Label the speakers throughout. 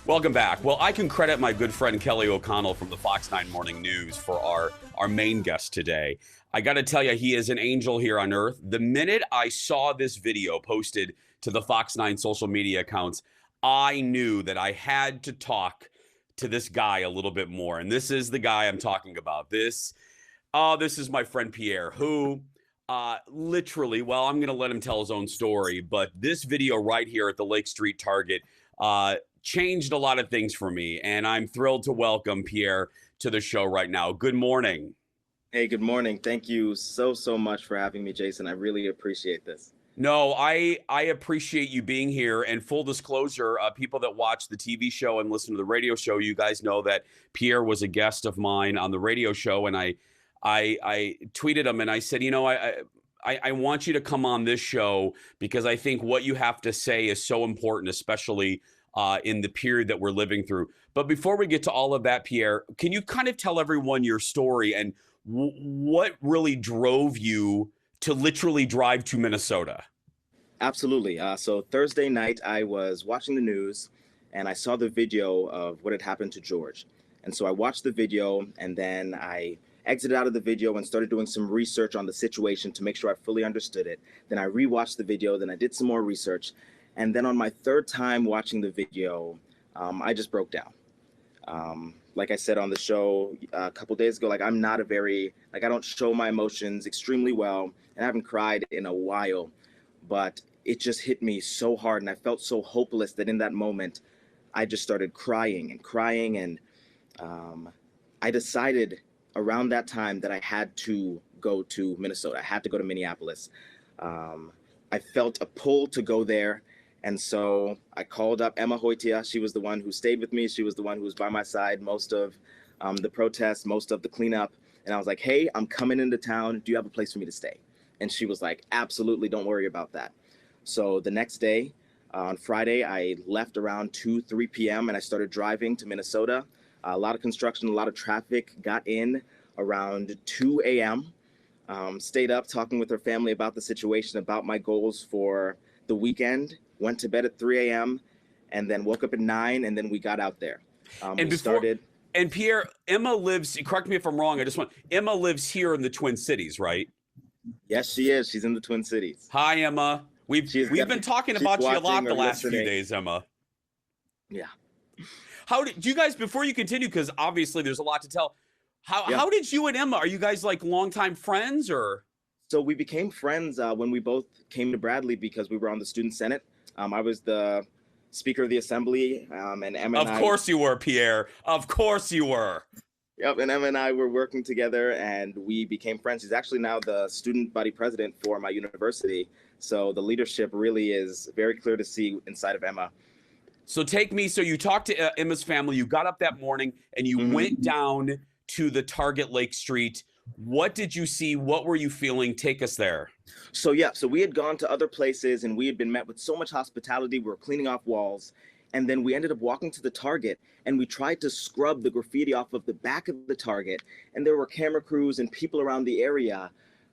Speaker 1: Welcome back. Well, I can credit my good friend Kelly O'Connell from the Fox 9 Morning News for our main guest today. I got to tell you, he is an angel here on earth. The minute I saw this video posted to the Fox 9 social media accounts, I knew that I had to talk to this guy a little bit more. And this is the guy I'm talking about. This is my friend Pierre, who literally, well, I'm going to let him tell his own story, but this video right here at the Lake Street Target changed a lot of things for me, and I'm thrilled to welcome Pierre to the show right now. Good morning.
Speaker 2: Hey, good morning. Thank you so much for having me, Jason. I really appreciate this.
Speaker 1: No, I appreciate you being here. And full disclosure, people that watch the TV show and listen to the radio show, you guys know that Pierre was a guest of mine on the radio show, and I tweeted him and I said, you know, I want you to come on this show because I think what you have to say is so important, especially in the period that we're living through. But before we get to all of that, Pierre, can you kind of tell everyone your story and what really drove you to literally drive to Minnesota?
Speaker 2: Absolutely. So Thursday night, I was watching the news and I saw the video of what had happened to George. And so I watched the video and then I exited out of the video and started doing some research on the situation to make sure I fully understood it. Then I rewatched the video, then I did some more research. And then on my third time watching the video, I just broke down. Like I said on the show a couple days ago, I'm not I don't show my emotions extremely well, and I haven't cried in a while, but it just hit me so hard and I felt so hopeless that in that moment, I just started crying. And I decided around that time that I had to go to Minnesota. I had to go to Minneapolis. I felt a pull to go there. And so I called up Emma Hoytia. She was the one who stayed with me. She was the one who was by my side most of the protests, most of the cleanup. And I was like, hey, I'm coming into town. Do you have a place for me to stay? And she was like, absolutely, don't worry about that. So the next day, on Friday, I left around 3 p.m. and I started driving to Minnesota. A lot of construction, a lot of traffic, got in around 2 a.m., stayed up talking with her family about the situation, about my goals for the weekend, went to bed at 3 a.m., and then woke up at 9, and then we got out there.
Speaker 1: And Pierre, Emma lives, correct me if I'm wrong, Emma lives here in the Twin Cities, right?
Speaker 2: Yes, she is. She's in the Twin Cities.
Speaker 1: Hi, Emma. We've been talking about you a lot the last few days, Emma.
Speaker 2: Yeah.
Speaker 1: How did you guys, before you continue, because obviously there's a lot to tell, how did you and Emma, are you guys like longtime friends or?
Speaker 2: So we became friends when we both came to Bradley because we were on the Student Senate. I was the Speaker of the Assembly, and Emma and I...
Speaker 1: Of course you were, Pierre. Of course you were.
Speaker 2: Yep, and Emma and I were working together, and we became friends. She's actually now the student body president for my university, so the leadership really is very clear to see inside of Emma.
Speaker 1: So you talked to Emma's family, you got up that morning, and you went down to the Target Lake Street. What did you see? What were you feeling? Take us there.
Speaker 2: So we had gone to other places and we had been met with so much hospitality. We were cleaning off walls. And then we ended up walking to the Target and we tried to scrub the graffiti off of the back of the Target. And there were camera crews and people around the area,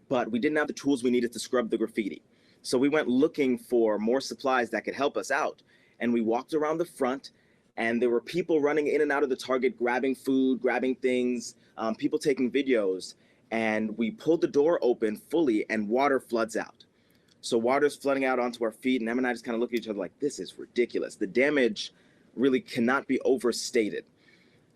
Speaker 2: but we didn't have the tools we needed to scrub the graffiti. So we went looking for more supplies that could help us out. And we walked around the front and there were people running in and out of the Target, grabbing food, grabbing things, people taking videos. And we pulled the door open fully and water floods out. So water's flooding out onto our feet, and Emma and I just kind of look at each other like, this is ridiculous. The damage really cannot be overstated.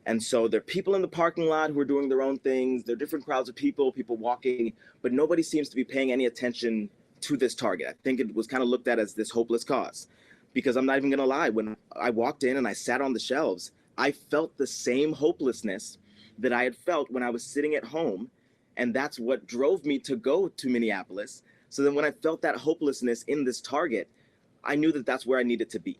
Speaker 2: And so there are people in the parking lot who are doing their own things. There are different crowds of people walking, but nobody seems to be paying any attention to this Target. I think it was kind of looked at as this hopeless cause. Because I'm not even gonna lie, when I walked in and I sat on the shelves, I felt the same hopelessness that I had felt when I was sitting at home. And that's what drove me to go to Minneapolis. So then when I felt that hopelessness in this Target, I knew that that's where I needed to be.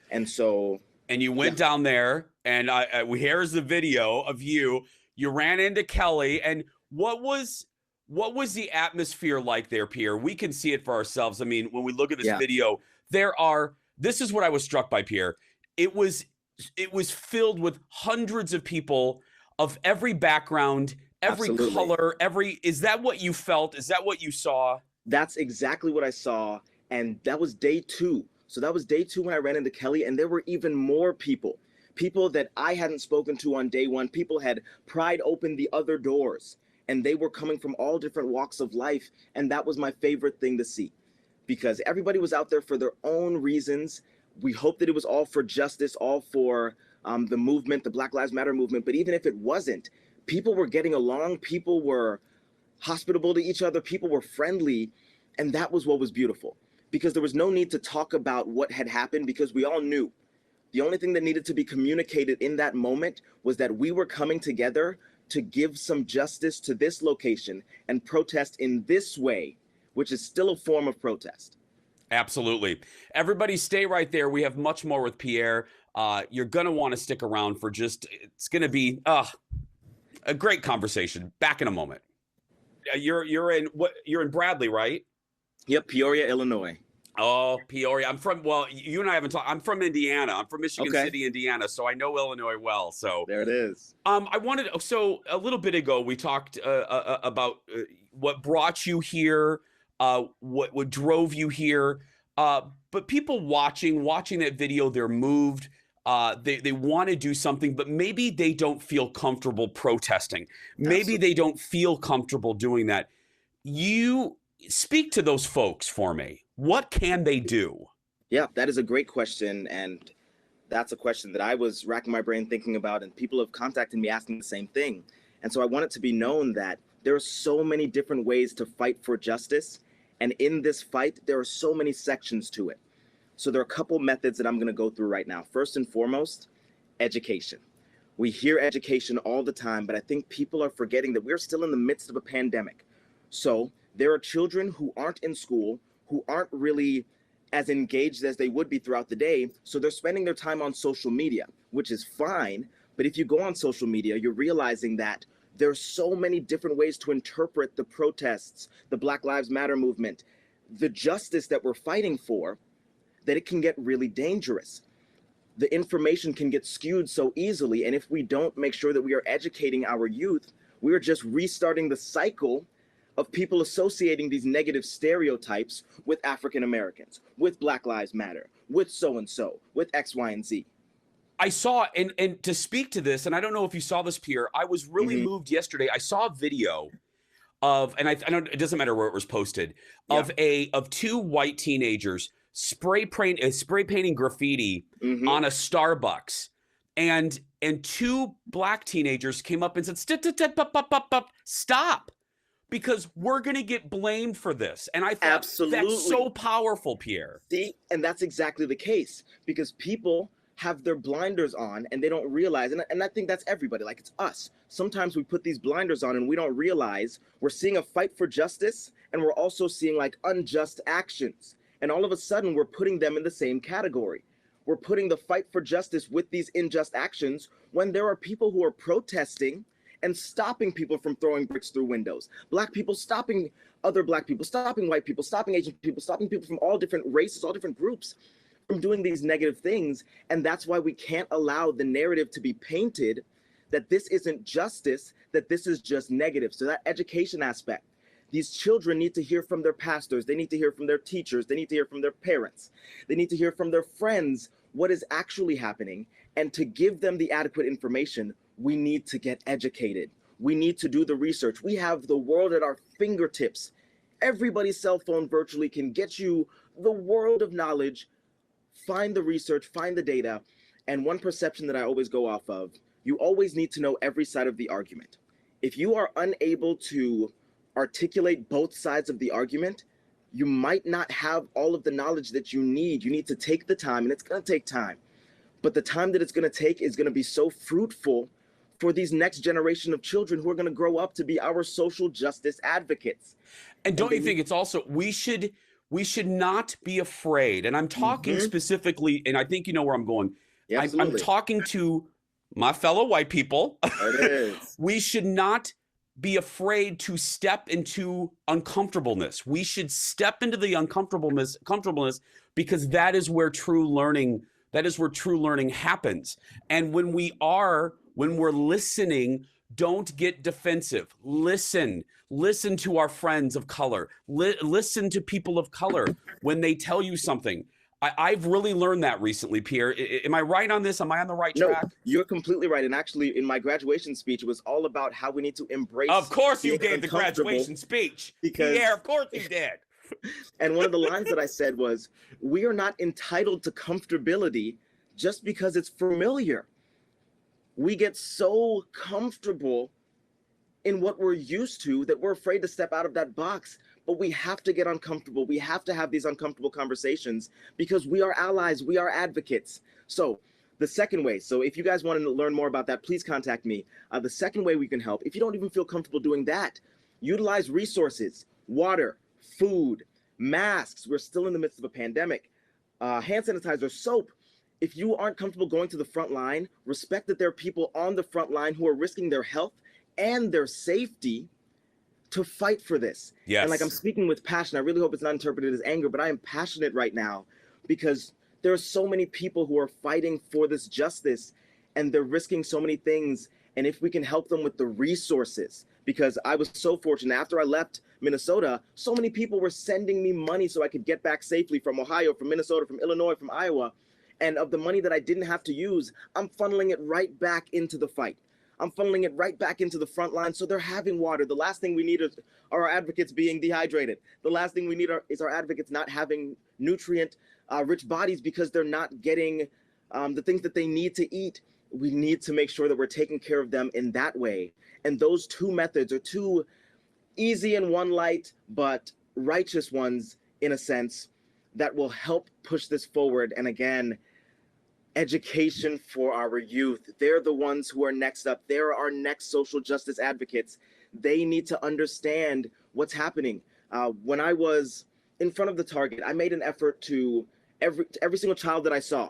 Speaker 2: And so.
Speaker 1: And you went down there and here's the video of you. You ran into Kelly. And what was the atmosphere like there, Pierre? We can see it for ourselves. I mean, when we look at this video, this is what I was struck by, Pierre. It was filled with hundreds of people of every background, every
Speaker 2: Absolutely.
Speaker 1: color, is that what you felt? Is that what you saw?
Speaker 2: That's exactly what I saw. And that was day 2. So that was day 2 when I ran into Kelly, and there were even more people that I hadn't spoken to on day 1. People had pried open the other doors, and they were coming from all different walks of life. And that was my favorite thing to see, because everybody was out there for their own reasons. We hope that it was all for justice, all for the movement, the Black Lives Matter movement. But even if it wasn't, people were getting along, people were hospitable to each other, people were friendly. And that was what was beautiful, because there was no need to talk about what had happened, because we all knew. The only thing that needed to be communicated in that moment was that we were coming together to give some justice to this location and protest in this way, which is still a form of protest.
Speaker 1: Absolutely. Everybody stay right there. We have much more with Pierre. You're going to want to stick around for it's going to be a great conversation. Back in a moment. You're in Bradley, right?
Speaker 2: Yep, Peoria, Illinois.
Speaker 1: Oh, Peoria. You and I haven't talked. I'm from Indiana. I'm from Michigan City, Indiana. So I know Illinois well. So
Speaker 2: there it is.
Speaker 1: So a little bit ago, we talked about what brought you here, what drove you here. But people watching that video, they're moved. They want to do something, but maybe they don't feel comfortable protesting. Maybe they don't feel comfortable doing that. You speak to those folks for me. What can they do?
Speaker 2: Yeah, that is a great question. And that's a question that I was racking my brain thinking about, and people have contacted me asking the same thing. And so I want it to be known that there are so many different ways to fight for justice. And in this fight, there are so many sections to it. So there are a couple methods that I'm going to go through right now. First and foremost, education. We hear education all the time, but I think people are forgetting that we're still in the midst of a pandemic. So there are children who aren't in school, who aren't really as engaged as they would be throughout the day. So they're spending their time on social media, which is fine. But if you go on social media, you're realizing that there's so many different ways to interpret the protests, the Black Lives Matter movement, the justice that we're fighting for, that it can get really dangerous. The information can get skewed so easily. And if we don't make sure that we are educating our youth, we are just restarting the cycle of people associating these negative stereotypes with African Americans, with Black Lives Matter, with so-and-so, with X, Y, and Z.
Speaker 1: I saw, and to speak to this, and I don't know if you saw this, Pierre, I was really moved yesterday. I saw a video of, and I don't, it doesn't matter where it was posted, of 2 white teenagers spray painting graffiti on a Starbucks. And 2 black teenagers came up and said, stop. Because we're going to get blamed for this. And I thought that's so powerful, Pierre.
Speaker 2: See, and that's exactly the case, because people have their blinders on and they don't realize, and I think that's everybody, like it's us. Sometimes we put these blinders on and we don't realize we're seeing a fight for justice, and we're also seeing like unjust actions. And all of a sudden we're putting them in the same category. We're putting the fight for justice with these unjust actions when there are people who are protesting and stopping people from throwing bricks through windows. Black people stopping other black people, stopping white people, stopping Asian people, stopping people from all different races, all different groups from doing these negative things. And that's why we can't allow the narrative to be painted that this isn't justice, that this is just negative. So that education aspect, these children need to hear from their pastors. They need to hear from their teachers. They need to hear from their parents. They need to hear from their friends what is actually happening. And to give them the adequate information, we need to get educated. We need to do the research. We have the world at our fingertips. Everybody's cell phone virtually can get you the world of knowledge. Find the research, find the data. And one perception that I always go off of, you always need to know every side of the argument. If you are unable to articulate both sides of the argument, you might not have all of the knowledge that you need. You need to take the time, and it's going to take time. But the time that it's going to take is going to be so fruitful for these next generation of children who are going to grow up to be our social justice advocates.
Speaker 1: And don't you think it's also, we should not be afraid. And I'm talking specifically, and I think you know where I'm going.
Speaker 2: Yeah,
Speaker 1: I'm talking to my fellow white people.
Speaker 2: It is.
Speaker 1: We should not be afraid to step into uncomfortableness. We should step into the uncomfortableness because that is where true learning happens. And when we're listening, don't get defensive. Listen to our friends of color. Listen to people of color when they tell you something. I've really learned that recently, Pierre. Am I right on this? Am I on the right
Speaker 2: No,
Speaker 1: track?
Speaker 2: you're completely right. And actually, in my graduation speech, it was all about how we need to embrace
Speaker 1: Of course you
Speaker 2: being
Speaker 1: gave the
Speaker 2: uncomfortable
Speaker 1: graduation speech.
Speaker 2: because
Speaker 1: Pierre, of course you did.
Speaker 2: and one of the lines that I said was, we are not entitled to comfortability just because it's familiar. We get so comfortable in what we're used to that we're afraid to step out of that box. But we have to get uncomfortable. We have to have these uncomfortable conversations because we are allies, we are advocates. So the second way, so if you guys want to learn more about that, please contact me. The second way we can help, if you don't even feel comfortable doing that, utilize resources, water, food, masks. We're still in the midst of a pandemic. Hand sanitizer, soap. If you aren't comfortable going to the front line, respect that there are people on the front line who are risking their health and their safety to fight for this.
Speaker 1: Yes.
Speaker 2: And like, I'm speaking with passion. I really hope it's not interpreted as anger, but I am passionate right now because there are so many people who are fighting for this justice and they're risking so many things. And if we can help them with the resources, because I was so fortunate after I left Minnesota, so many people were sending me money so I could get back safely from Ohio, from Minnesota, from Illinois, from Iowa. And of the money that I didn't have to use, I'm funneling it right back into the fight. I'm funneling it right back into the front line. So they're having water. The last thing we need are our advocates being dehydrated. The last thing we need is our advocates not having nutrient rich bodies because they're not getting the things that they need to eat. We need to make sure that we're taking care of them in that way. And those two methods are two easy and one light, but righteous ones in a sense that will help push this forward. And again, education for our youth. They're the ones who are next up. They're our next social justice advocates. They need to understand what's happening. When I was in front of the target, I made an effort to every single child that I saw.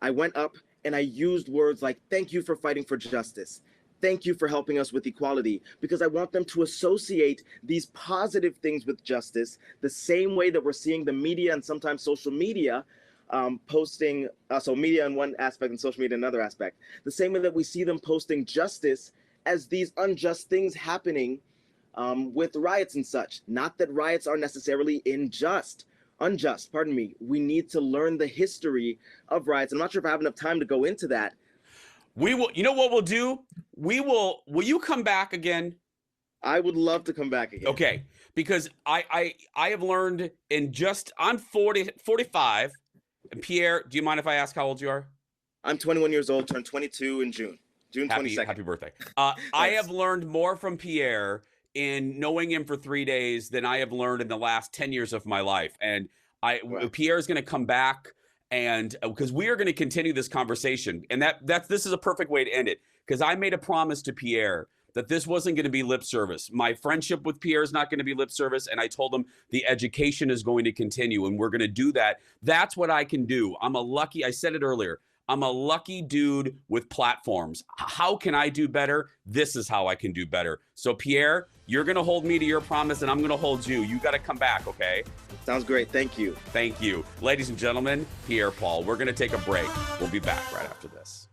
Speaker 2: I went up and I used words like, thank you for fighting for justice. Thank you for helping us with equality, because I want them to associate these positive things with justice the same way that we're seeing the media and sometimes social media posting, so media in one aspect and social media in another aspect, the same way that we see them posting justice as these unjust things happening with riots and such. Not that riots are necessarily unjust. We need to learn the history of riots. I'm not sure if I have enough time to go into that.
Speaker 1: We will, you know what we'll do? Will you come back again?
Speaker 2: I would love to come back again.
Speaker 1: Okay, because I have learned I'm 45. And Pierre, do you mind if I ask how old you are?
Speaker 2: I'm 21 years old, turned 22 in June 22nd.
Speaker 1: Happy birthday. I have learned more from Pierre in knowing him for 3 days than I have learned in the last 10 years of my life. And Pierre is going to come back, and because we are going to continue this conversation, and this is a perfect way to end it, because I made a promise to Pierre that this wasn't going to be lip service. My friendship with Pierre is not going to be lip service, and I told him the education is going to continue, and we're going to do that. That's what I can do. I said it earlier, I'm a lucky dude with platforms. How can I do better? This is how I can do better. So Pierre, you're going to hold me to your promise, and I'm going to hold you. You got to come back, okay?
Speaker 2: Sounds great. Thank you.
Speaker 1: Thank you. Ladies and gentlemen, Pierre Paul. We're going to take a break. We'll be back right after this.